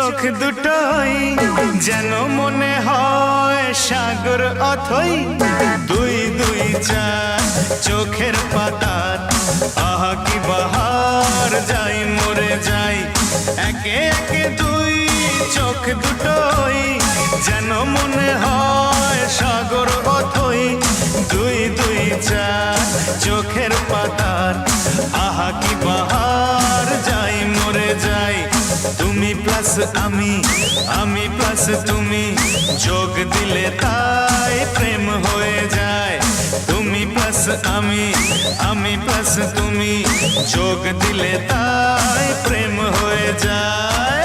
চোখ দুটোই যেন মনে হয় সাগর অথই দুই দুই চার চোখের পাতার আহা কি বাহার যাই মরে যাই একে একে দুই চোখ দুটোই যেন মনে হয় সাগর অথই দুই দুই চার চোখের পাতার আহা কি বাহার যাই মরে যাই তুমি প্লাস আমি প্লাস তুমি যোগ দিলে তাই প্রেম হয়ে যায় তুমি প্লাস আমি প্লাস তুমি যোগ দিলে তাই প্রেম হয়ে যায়